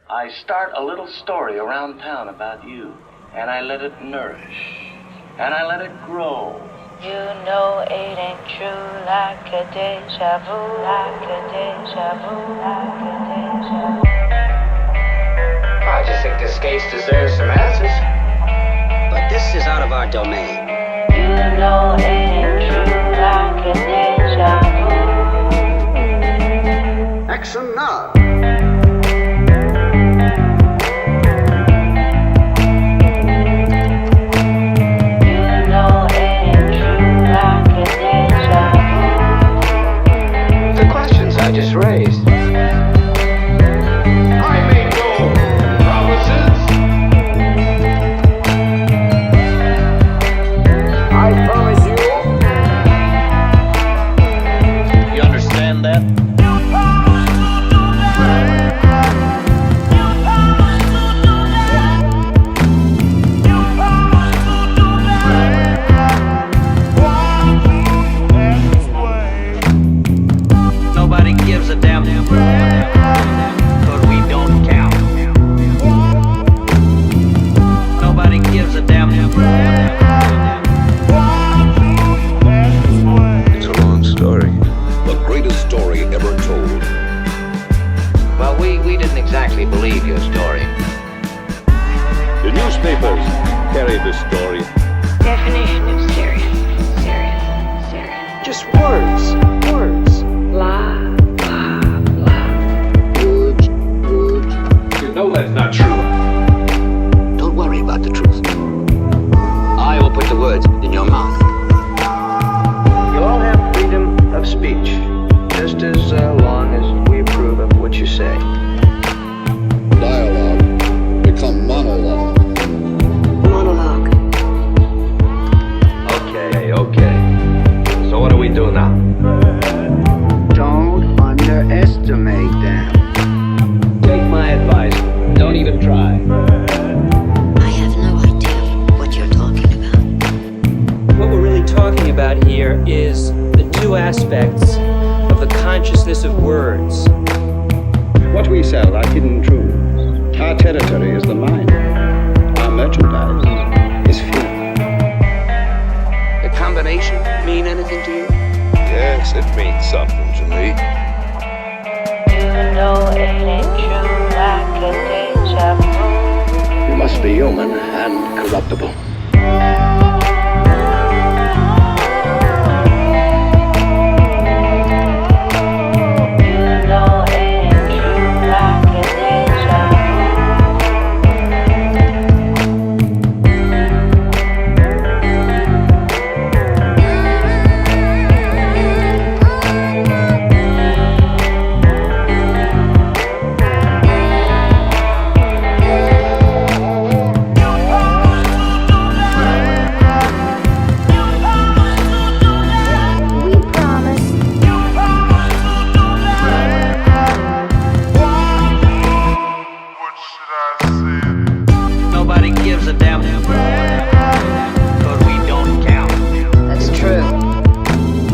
I start a little story around town about you, and I let it nourish, and I let it grow. You know it ain't true, like a deja vu, like a deja vu, like a deja vu. I just think this case deserves some answers. But this is out of our domain. You know it ain't true, like a deja vu. Action now. I just raised. I make no promises. I promise you. You understand that? Nobody gives a damn, but we don't count. Nobody gives a damn. It's a long story. The greatest story ever told. Well, we didn't exactly believe your story. The newspapers carry the story. Definition of serious. Just words. Blah, blah, blah. Words. You know that's not true. Don't worry about the truth. I will put the words in your mouth. You all have freedom of speech, just as long as we approve of what you say. Dialogue become monologue. Monologue. Okay. So what do we do now? Don't underestimate them. Take my advice. Don't even try. I have no idea what you're talking about. What we're really talking about here is the two aspects of the consciousness of words. What we sell are hidden truths. Our territory is the mind. Our merchandise is fear. The combination mean anything to you? Yes, it means something to me. You know it ain't true, like a deja vu. You must be human and corruptible.